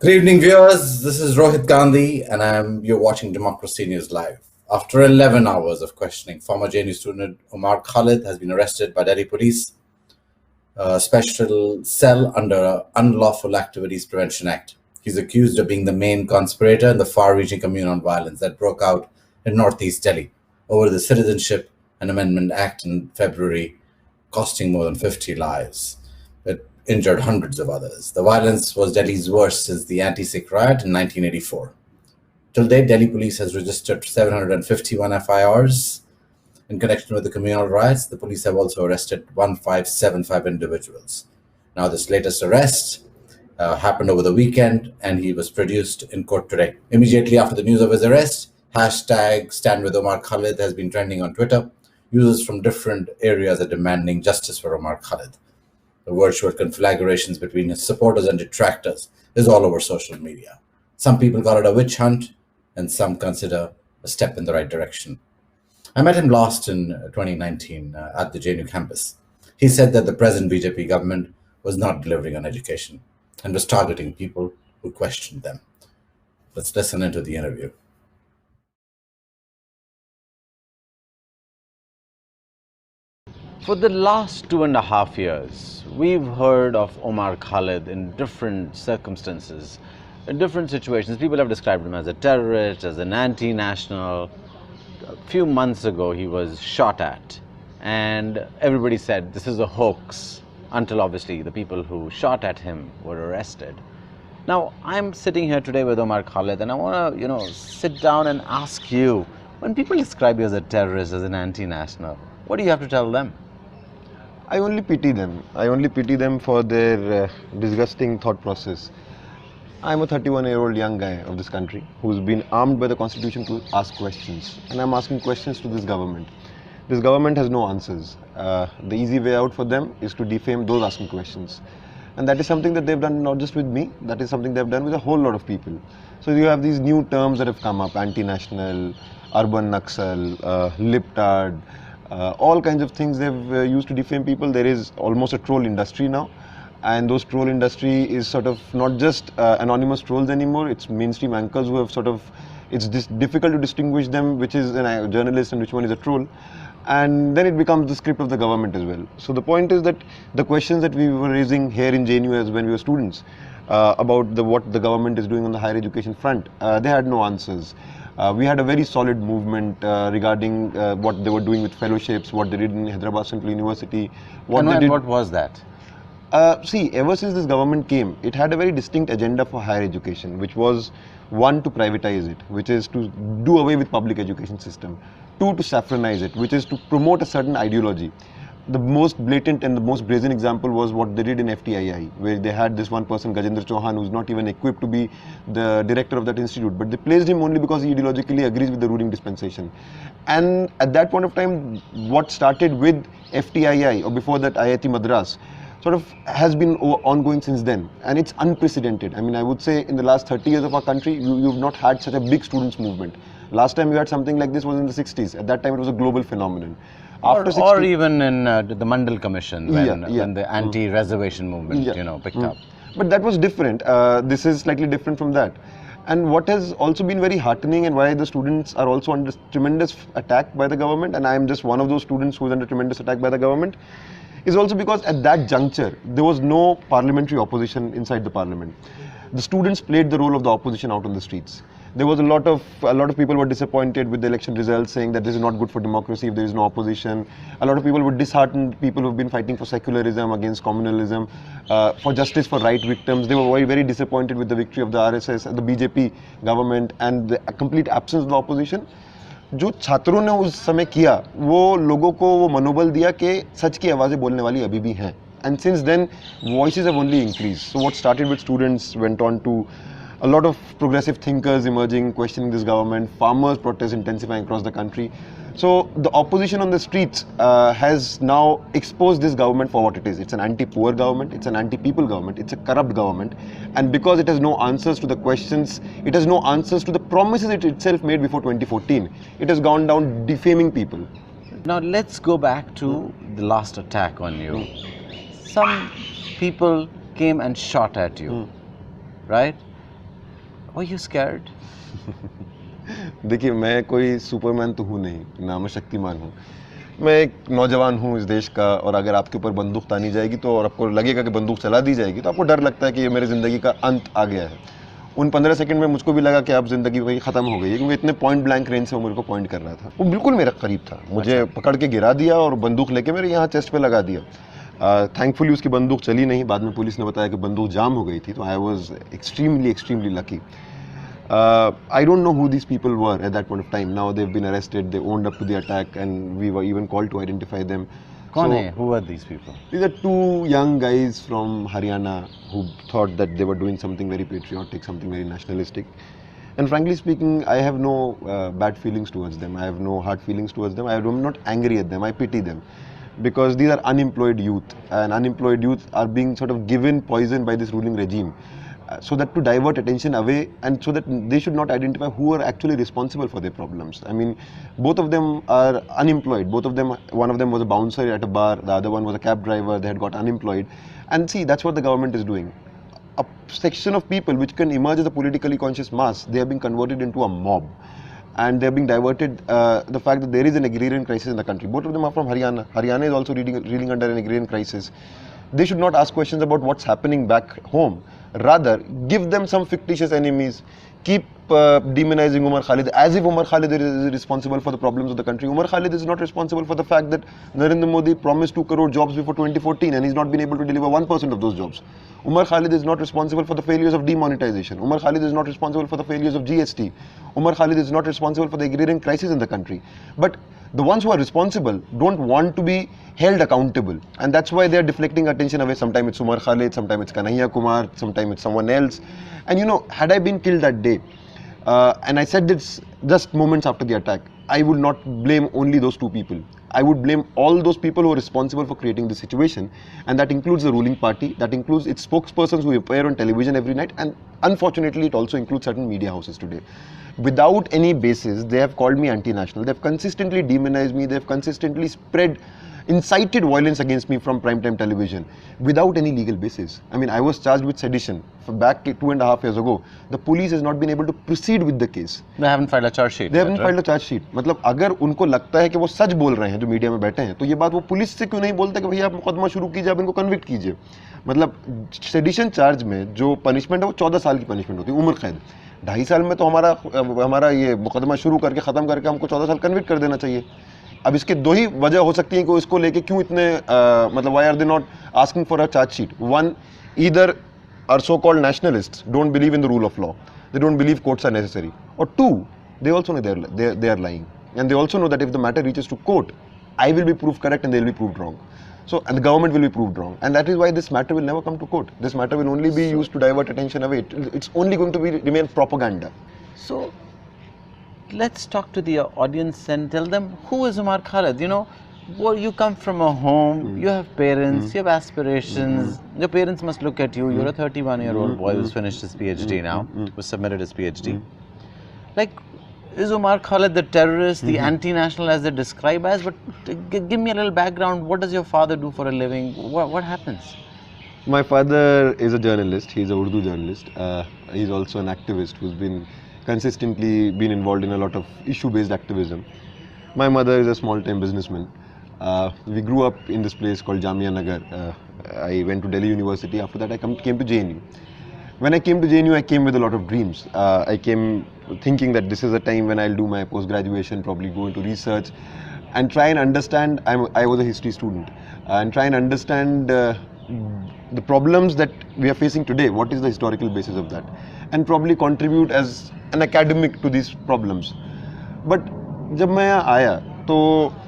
Good evening, viewers. This is Rohit Gandhi, and you're watching Democracy News Live. After 11 hours of questioning, former JNU student Umar Khalid has been arrested by Delhi police, a special cell under Unlawful Activities Prevention Act. He's accused of being the main conspirator in the far-reaching communal violence that broke out in northeast Delhi over the Citizenship and Amendment Act in February, costing more than 50 lives. It injured hundreds of others. The violence was Delhi's worst since the anti-Sikh riot in 1984. Till date, Delhi police has registered 751 FIRs in connection with the communal riots. The police have also arrested 1575 individuals. Now, this latest arrest happened over the weekend, and he was produced in court today. Immediately after the news of his arrest, hashtag Stand With Umar Khalid has been trending on Twitter. Users from different areas are demanding justice for Umar Khalid. The virtual conflagrations between his supporters and detractors is all over social media. Some people call it a witch hunt, and some consider a step in the right direction. I met him last in 2019 at the JNU campus. He said that the present BJP government was not delivering on education and was targeting people who questioned them. Let's listen into the interview. For the last 2.5 years, we've heard of Umar Khalid in different circumstances, in different situations. People have described him as a terrorist, as an anti-national. A few months ago, he was shot at, and everybody said this is a hoax, until obviously the people who shot at him were arrested. Now, I'm sitting here today with Umar Khalid, and I want to, sit down and ask you, when people describe you as a terrorist, as an anti-national, what do you have to tell them? I only pity them. I only pity them for their disgusting thought process. I'm a 31-year-old young guy of this country who's been armed by the constitution to ask questions. And I'm asking questions to this government. This government has no answers. The easy way out for them is to defame those asking questions. And that is something that they've done not just with me, that is something they've done with a whole lot of people. So you have these new terms that have come up, anti-national, urban Naxal, liptard, all kinds of things they've used to defame people. There is almost a troll industry now, and those troll industry is sort of not just anonymous trolls anymore. It's mainstream anchors who have it's difficult to distinguish them, which is a journalist and which one is a troll. And then it becomes the script of the government as well. So the point is that the questions that we were raising here in JNU as when we were students about what the government is doing on the higher education front, they had no answers. We had a very solid movement regarding what they were doing with fellowships, what they did in Hyderabad Central University. What was that? See, ever since this government came, it had a very distinct agenda for higher education, which was one, to privatize it, which is to do away with public education system. Two, to saffronize it, which is to promote a certain ideology. The most blatant and the most brazen example was what they did in FTII, where they had this one person, Gajendra Chauhan, who's not even equipped to be the director of that institute, but they placed him only because he ideologically agrees with the ruling dispensation. And at that point of time, what started with FTII, or before that IIT Madras, sort of has been ongoing since then, and it's unprecedented. I mean, I would say in the last 30 years of our country, you've not had such a big students movement. Last time you had something like this was in the 60s. At that time, it was a global phenomenon. Or even in the Mandal Commission, when the anti-reservation movement, picked up. But that was different. This is slightly different from that. And what has also been very heartening, and why the students are also under tremendous attack by the government, and I am just one of those students who is under tremendous attack by the government, is also because at that juncture, there was no parliamentary opposition inside the parliament. The students played the role of the opposition out on the streets. There was a lot of people were disappointed with the election results, saying that this is not good for democracy if there is no opposition. A lot of people were disheartened, people who have been fighting for secularism, against communalism, for justice for right victims. They were very, very disappointed with the victory of the RSS, the BJP government, and the complete absence of the opposition. जो छात्रों ने उस समय किया, वो लोगों को वो मनोबल दिया कि सच की आवाज़ें बोलने वाली अभी भी हैं. And since then, voices have only increased. So what started with students went on to a lot of progressive thinkers emerging, questioning this government, farmers' protests intensifying across the country. So the opposition on the streets has now exposed this government for what it is. It's an anti-poor government, it's an anti-people government, it's a corrupt government. And because it has no answers to the questions, it has no answers to the promises it itself made before 2014, it has gone down defaming people. Now let's go back to the last attack on you. Some people came and shot at you, right? Were you scared? देखिए, मैं कोई Superman तो हूँ नहीं, ना मैं शक्तिमान हूँ। मैं एक नौजवान हूँ इस देश का, और अगर आपके ऊपर बंदूक तानी जाएगी तो, और आपको लगेगा कि बंदूक चला दी जाएगी, तो आपको डर लगता है कि ये मेरी ज़िंदगी का अंत आ गया है। उन 15 सेकंड में मुझको भी लगा कि अब ज़िंदगी वही ख़त्म हो गई है, क्योंकि इतने पॉइंट ब्लैंक रेंज से वो मेरे को पॉइंट कर रहा था। वो बिल्कुल मेरा करीब था, मुझे पकड़ के गिरा दिया और बंदूक लेके मेरे यहाँ चेस्ट पे लगा दिया। थैंकफुली उसकी बंदूक चली नहीं, बाद में पुलिस ने बताया कि बंदूक जाम हो गई थी, तो I was extremely lucky. I don't know who these people were at that point of time. Now they've been arrested, they owned up to the attack, and we were even called to identify them. कौन है? Who were these people? These are two young guys from Haryana who thought that they were doing something very patriotic, something very nationalistic. And frankly speaking, I have no bad feelings towards them. I have no hard feelings towards them. I'm not angry at them. I pity them. Because these are unemployed youth, and unemployed youth are being sort of given poison by this ruling regime. So that to divert attention away, and so that they should not identify who are actually responsible for their problems. I mean, both of them are unemployed. Both of them, one of them was a bouncer at a bar, the other one was a cab driver. They had got unemployed. And see, that's what the government is doing. A section of people which can emerge as a politically conscious mass, they are being converted into a mob. And they are being diverted, the fact that there is an agrarian crisis in the country. Both of them are from Haryana. Haryana is also reeling under an agrarian crisis. They should not ask questions about what's happening back home. Rather, give them some fictitious enemies. Keep demonizing Umar Khalid as if Umar Khalid is responsible for the problems of the country. Umar Khalid is not responsible for the fact that Narendra Modi promised 2 crore jobs before 2014 and he's not been able to deliver 1% of those jobs. Umar Khalid is not responsible for the failures of demonetization. Umar Khalid is not responsible for the failures of GST. Umar Khalid is not responsible for the agrarian crisis in the country. But the ones who are responsible don't want to be held accountable, and that's why they are deflecting attention away. Sometimes it's Umar Khalid, sometimes it's Kanhaiya Kumar, sometimes it's someone else. And you know, had I been killed that day, and I said this just moments after the attack, I would not blame only those two people. I would blame all those people who are responsible for creating the situation, and that includes the ruling party, that includes its spokespersons who appear on television every night, and unfortunately it also includes certain media houses today. Without any basis, they have called me anti-national, they have consistently demonized me, they have consistently incited violence against me from primetime television without any legal basis. I mean, I was charged with sedition back 2.5 years ago. The police has not been able to proceed with the case. They haven't filed a charge sheet. They haven't filed a charge sheet. मतलब अगर उनको लगता है कि वो सच बोल रहे हैं जो मीडिया में बैठे हैं, तो ये बात वो पुलिस से क्यों नहीं बोलते कि भैया आप मुकदमा शुरू कीजिए, आप इनको कन्विक्ट कीजिए. मतलब सेडिशन चार्ज में जो पनिशमेंट है वो 14 साल की पनिशमेंट होती है, उम्र कैद. 2.5 साल में तो हमारा ये मुकदमा शुरू करके ख़त्म करके हमको 14 साल कन्विक्ट कर देना चाहिए. अब इसके दो ही वजह हो सकती है कि इसको लेके क्यों इतने मतलब why are they not asking for a charge sheet. One, either are so called nationalists don't believe in the rule of law, they don't believe courts are necessary, और two, they also know they are lying, and they also know that if the matter reaches to court, I will be proved correct and they will be proved wrong. So, and the government will be proved wrong, and that is why this matter will never come to court. This matter will only be used to divert attention away. It's only going to remain propaganda. So, let's talk to the audience and tell them, who is Umar Khalid? You know, well, you come from a home, you have parents, you have aspirations. Your parents must look at you. You're a 31-year-old boy who's finished his PhD now, who's submitted his PhD. Like, is Umar Khalid the terrorist, the anti-national as they describe as? But give me a little background. What does your father do for a living? What happens? My father is a journalist. He's a Urdu journalist. He's also an activist who's consistently been involved in a lot of issue-based activism. My mother is a small-time businessman. We grew up in this place called Jamia Nagar. I went to Delhi University. After that, I came to JNU. When I came to JNU, I came with a lot of dreams. I came thinking that this is a time when I'll do my post-graduation, probably go into research and try and understand. I was a history student, and try and understand the problems that we are facing today. What is the historical basis of that? And probably contribute as an academic to these problems. But जब मैं यहाँ आया तो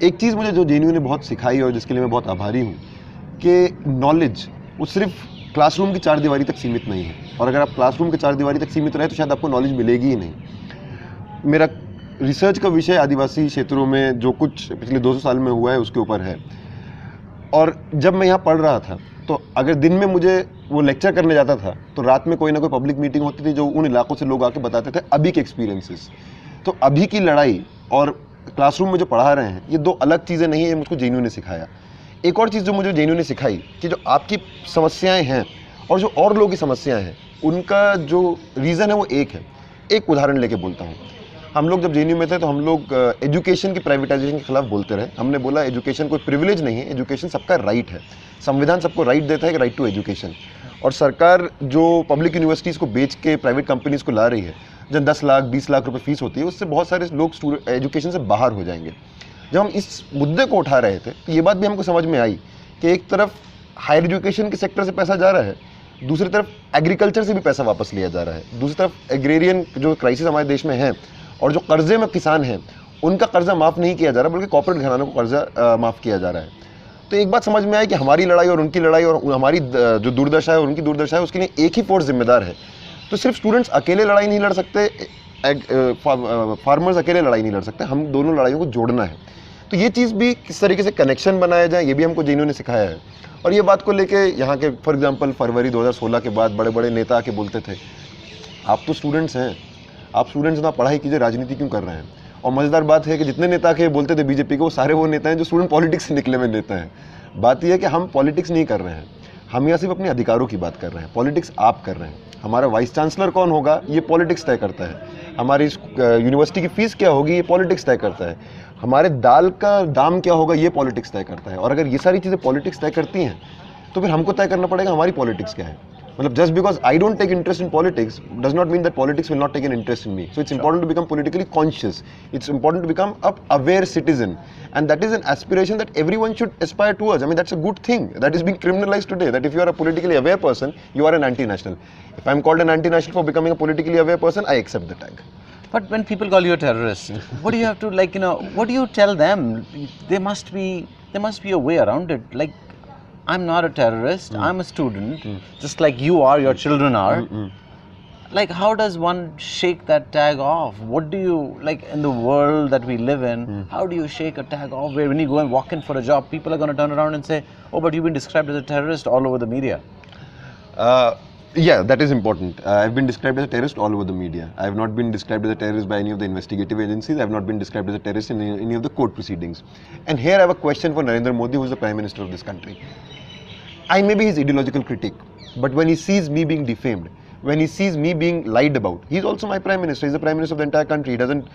एक चीज़ मुझे जो JNU ने बहुत सिखाई और जिसके लिए मैं बहुत आभारी हूँ कि नॉलेज वो सिर्फ क्लासरूम की 4 दीवारी तक सीमित नहीं है, और अगर आप क्लासरूम के 4 दीवारी तक सीमित रहे तो शायद आपको नॉलेज मिलेगी ही नहीं. मेरा रिसर्च का विषय आदिवासी क्षेत्रों में जो कुछ पिछले 200 साल में हुआ है उसके ऊपर है. और जब मैं यहाँ पढ़ रहा था तो अगर दिन में मुझे वो लेक्चर करने जाता था तो रात में कोई ना कोई पब्लिक मीटिंग होती थी जो उन इलाकों से लोग आके बताते थे अभी के एक्सपीरियंसेस. तो अभी की लड़ाई और क्लासरूम में जो पढ़ा रहे हैं ये 2 अलग चीज़ें नहीं है, ये मुझको JNU ने सिखाया. एक और चीज़ जो मुझे JNU ने सिखाई कि जो आपकी समस्याएं हैं और जो और लोगों की समस्याएं हैं उनका जो रीज़न है वो एक है. एक उदाहरण लेके बोलता हूँ। हम लोग जब JNU में थे तो हम लोग एजुकेशन की प्राइवेटाइजेशन के खिलाफ बोलते रहे। हमने बोला एजुकेशन कोई प्रिविलेज नहीं है, एजुकेशन सबका राइट है। संविधान सबको राइट देता है कि राइट टू एजुकेशन। और सरकार जो पब्लिक यूनिवर्सिटीज़ को बेच के प्राइवेट कंपनीज़ को ला रही है, जब 10 लाख 20 लाख रुपए फीस होती है, उससे बहुत सारे लोग एजुकेशन से बाहर हो जाएंगे। जब हम इस मुद्दे को उठा रहे थे तो ये बात भी हमको समझ में आई कि एक तरफ हायर एजुकेशन के सेक्टर से पैसा जा रहा है, दूसरी तरफ एग्रीकल्चर से भी पैसा वापस लिया जा रहा है, दूसरी तरफ एग्रेरियन जो क्राइसिस हमारे देश में है और जो कर्जे में किसान हैं उनका कर्जा माफ़ नहीं किया जा रहा, बल्कि कॉर्पोरेट घरानों को कर्जा माफ़ किया जा रहा है। तो एक बात समझ में आई कि हमारी लड़ाई और उनकी लड़ाई और हमारी जो दुर्दशा है और उनकी दुर्दशा है, उसके लिए एक ही फोर्स जिम्मेदार है। तो सिर्फ स्टूडेंट्स अकेले लड़ाई नहीं लड़ सकते, फार्मर्स अकेले लड़ाई नहीं लड़ सकते, हम दोनों लड़ाइयों को जोड़ना है। तो ये चीज़ भी किस तरीके से कनेक्शन बनाया जाए, ये भी हमको JNU ने सिखाया है। और ये बात को लेके यहाँ के फॉर एग्जांपल फरवरी 2016 के बाद बड़े बड़े नेता आके बोलते थे, आप तो स्टूडेंट्स हैं, आप स्टूडेंट्स ना पढ़ाई कीजिए, राजनीति क्यों कर रहे हैं। और मज़ेदार बात है कि जितने नेता के बोलते थे बीजेपी को, वो सारे वो नेता हैं जो स्टूडेंट पॉलिटिक्स से निकले हुए नेता हैं। बात यह है कि हम पॉलिटिक्स नहीं कर रहे हैं, हम यहाँ सिर्फ अपने अधिकारों की बात कर रहे हैं। पॉलिटिक्स आप कर रहे हैं। हमारा वाइस चांसलर कौन होगा ये पॉलिटिक्स तय करता है, हमारी यूनिवर्सिटी की फ़ीस क्या होगी ये पॉलिटिक्स तय करता है, हमारे दाल का दाम क्या होगा ये पॉलिटिक्स तय करता है। और अगर ये सारी चीज़ें पॉलिटिक्स तय करती हैं तो फिर हमको तय करना पड़ेगा हमारी पॉलिटिक्स क्या है। मतलब just because I don't take interest in politics does not mean that politics will not take an interest in me. So it's important to become politically conscious, it's important to become a aware citizen, and that is an aspiration that everyone should aspire towards. I mean, that's a good thing that is being criminalized today, that if you are a politically aware person you are an anti-national. If I'm called an anti-national for becoming a politically aware person, I accept the tag. But when people call you a terrorist, what do you have to, like, what do you tell them? There must be a way around it. Like, I'm not a terrorist, I'm a student, just like you are, your children are. Like, how does one shake that tag off? What do you, like, in the world that we live in, how do you shake a tag off where when you go and walk in for a job, people are going to turn around and say, oh, but you've been described as a terrorist all over the media? Yeah, that is important. I've been described as a terrorist all over the media. I have not been described as a terrorist by any of the investigative agencies. I have not been described as a terrorist in any of the court proceedings. And here I have a question for Narendra Modi, who is the Prime Minister of this country. I may be his ideological critic, but when he sees me being defamed, when he sees me being lied about, he's also my Prime Minister. He's the Prime Minister of the entire country. He doesn't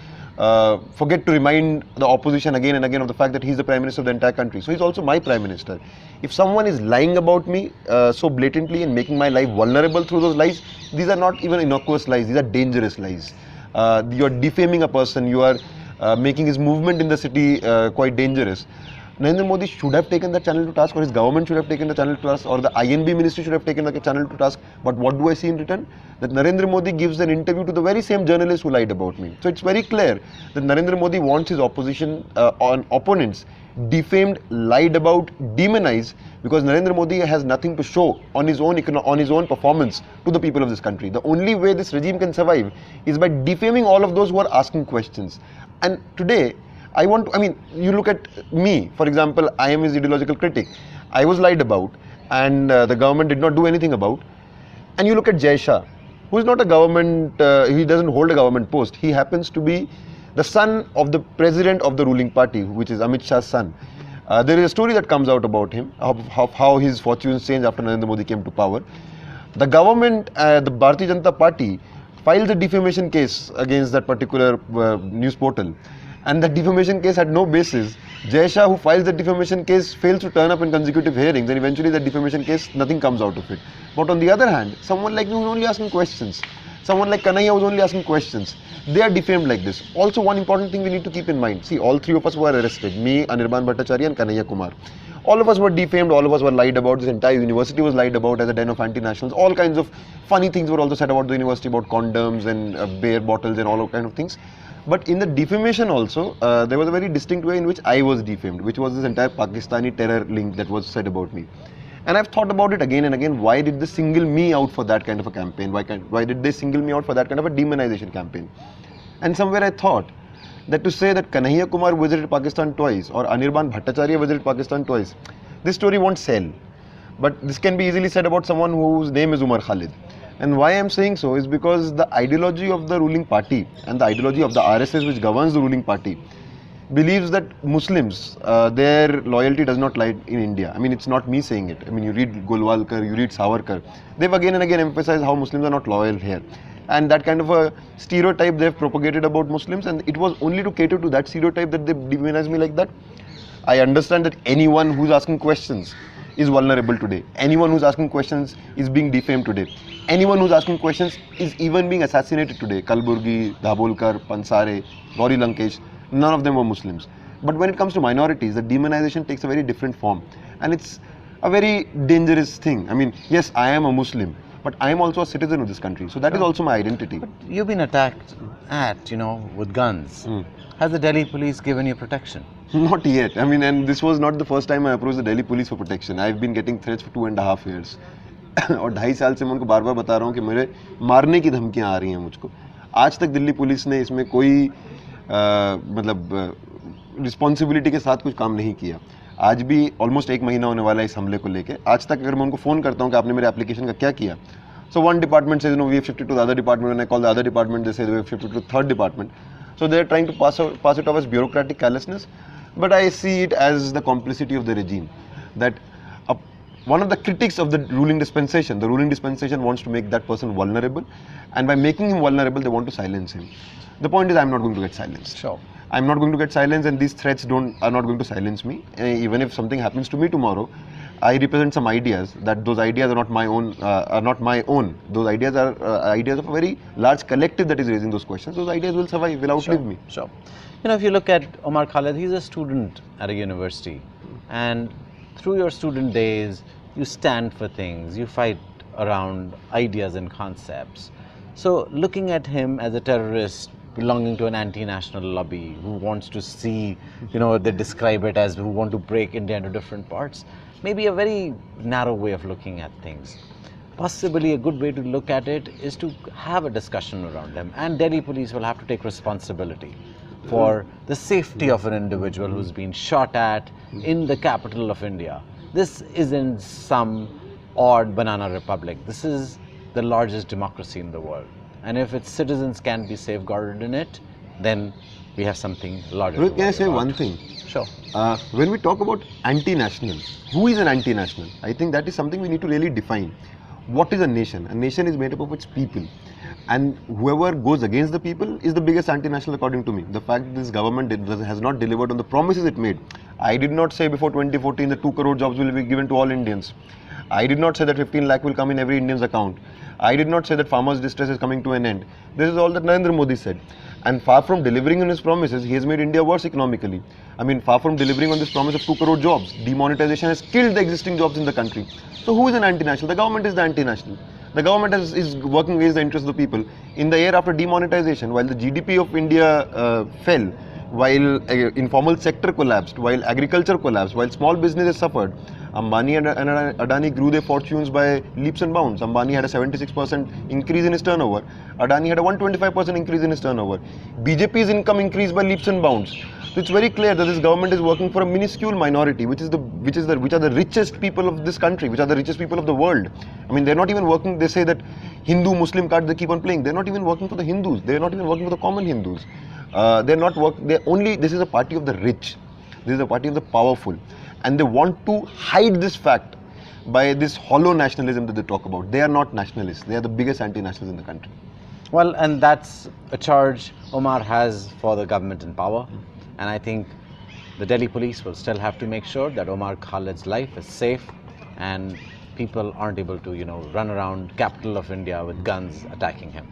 forget to remind the opposition again and again of the fact that he's the Prime Minister of the entire country. So he's also my Prime Minister. If someone is lying about me so blatantly and making my life vulnerable through those lies, these are not even innocuous lies, these are dangerous lies. You are defaming a person, you are making his movement in the city quite dangerous. Narendra Modi should have taken that channel to task, or his government should have taken the channel to task, or the INB ministry should have taken the channel to task. But what do I see in return? That Narendra Modi gives an interview to the very same journalist who lied about me. So it's very clear that Narendra Modi wants his opposition opponents defamed, lied about, demonized, because Narendra Modi has nothing to show on his own performance to the people of this country. The only way this regime can survive is by defaming all of those who are asking questions. And today, you look at me, for example, I am his ideological critic. I was lied about and the government did not do anything about. And you look at Jai Shah, who is not a government, he doesn't hold a government post. He happens to be the son of the president of the ruling party, which is Amit Shah's son. There is a story that comes out about him, of how his fortunes changed after Narendra Modi came to power. The government, the Bharatiya Janata Party, filed a defamation case against that particular news portal. And that defamation case had no basis. Jai Shah, who files the defamation case, fails to turn up in consecutive hearings, and eventually that defamation case, nothing comes out of it. But on the other hand, someone like me who's only asking questions, someone like Kanhaiya who's only asking questions, they are defamed like this. Also, one important thing we need to keep in mind, see, all three of us were arrested, me, Anirban Bhattacharya and Kanhaiya Kumar. All of us were defamed, all of us were lied about, this entire university was lied about as a den of anti-nationals. All kinds of funny things were also said about the university, about condoms and beer bottles and all kind of things. But in the defamation also, there was a very distinct way in which I was defamed, which was this entire Pakistani terror link that was said about me. And I've thought about it again and again, why did they single me out for that kind of a campaign? Why did they single me out for that kind of a demonization campaign? And somewhere I thought that to say that Kanhaiya Kumar visited Pakistan twice or Anirban Bhattacharya visited Pakistan twice, this story won't sell. But this can be easily said about someone whose name is Umar Khalid. And why I am saying so is because the ideology of the ruling party and the ideology of the RSS, which governs the ruling party, believes that Muslims, their loyalty does not lie in India. I mean, it's not me saying it. I mean, you read Golwalkar, you read Savarkar. They've again and again emphasized how Muslims are not loyal here. and that kind of a stereotype they've propagated about Muslims, and it was only to cater to that stereotype that they demonized me like that. I understand that anyone who's asking questions is vulnerable today. Anyone who's asking questions is being defamed today. Anyone who's asking questions is even being assassinated today. Kalburgi, Dhabholkar, Pansare, Gauri Lankesh, none of them were Muslims. But when it comes to minorities, the demonization takes a very different form. And it's a very dangerous thing. I mean, yes, I am a Muslim, but I am also a citizen of this country. So that is also my identity. But you've been attacked with guns. Has the Delhi police given you protection? Not yet. I mean, and this was not the first time I approached the Delhi police for protection. I've been getting threats for 2.5 years. और 2.5 साल से मैं उनको बार बार बता रहा हूँ कि मेरे मारने की धमकियाँ आ रही हैं मुझको. आज तक दिल्ली पुलिस ने इसमें कोई रिस्पॉन्सिबिलिटी के साथ कुछ काम नहीं किया. आज भी ऑलमोस्ट 1 महीना होने वाला है इस हमले को लेके. आज तक अगर मैं उनको फ़ोन करता हूँ कि आपने मेरे एप्लीकेशन का क्या किया, so one department says, we have shifted to the other department. When I call the other department, they say we have shifted to the third department. So they are trying to pass it off as bureaucratic carelessness. But I see it as the complicity of the regime. That one of the critics of the ruling dispensation wants to make that person vulnerable, and by making him vulnerable, they want to silence him. The point is, I'm not going to get silenced. Sure. I'm not going to get silenced, and these threats are not going to silence me. Even if something happens to me tomorrow, I represent some ideas. That those ideas are not my own. Those ideas are ideas of a very large collective that is raising those questions. Those ideas will survive, will outlive me. Sure. If you look at Umar Khalid, he's a student at a university, and through your student days, you stand for things, you fight around ideas and concepts. So looking at him as a terrorist belonging to an anti-national lobby who wants to see, they describe it as who want to break India into different parts, maybe a very narrow way of looking at things. Possibly a good way to look at it is to have a discussion around them, and Delhi police will have to take responsibility for the safety of an individual who's been shot at in the capital of India. This isn't some odd banana republic. This is the largest democracy in the world. And if its citizens can't be safeguarded in it, then we have something larger. Rohit, can I say one thing? Sure. When we talk about anti-national, who is an anti-national? I think that is something we need to really define. What is a nation? A nation is made up of its people. And whoever goes against the people is the biggest anti-national according to me. The fact that this government has not delivered on the promises it made. I did not say before 2014 that 2 crore jobs will be given to all Indians. I did not say that 15 lakh will come in every Indian's account. I did not say that farmers' distress is coming to an end. This is all that Narendra Modi said. And far from delivering on his promises, he has made India worse economically. I mean, far from delivering on this promise of 2 crore jobs, demonetization has killed the existing jobs in the country. So who is an anti-national? The government is the anti-national. The government is working against the interests of the people. In the year after demonetization, while the GDP of India fell, while informal sector collapsed, while agriculture collapsed, while small businesses suffered, Ambani and Adani grew their fortunes by leaps and bounds. Ambani had a 76% increase in his turnover. Adani had a 125% increase in his turnover. BJP's income increased by leaps and bounds. So it's very clear that this government is working for a minuscule minority, which are the richest people of this country, which are the richest people of the world. I mean, they're not even working. They say that Hindu-Muslim card they keep on playing. They're not even working for the Hindus. They're not even working for the common Hindus. This is a party of the rich. This is a party of the powerful. And they want to hide this fact by this hollow nationalism that they talk about. They are not nationalists. They are the biggest anti-nationalists in the country. Well, and that's a charge Umar has for the government in power. And I think the Delhi police will still have to make sure that Umar Khalid's life is safe and people aren't able to, run around capital of India with guns attacking him.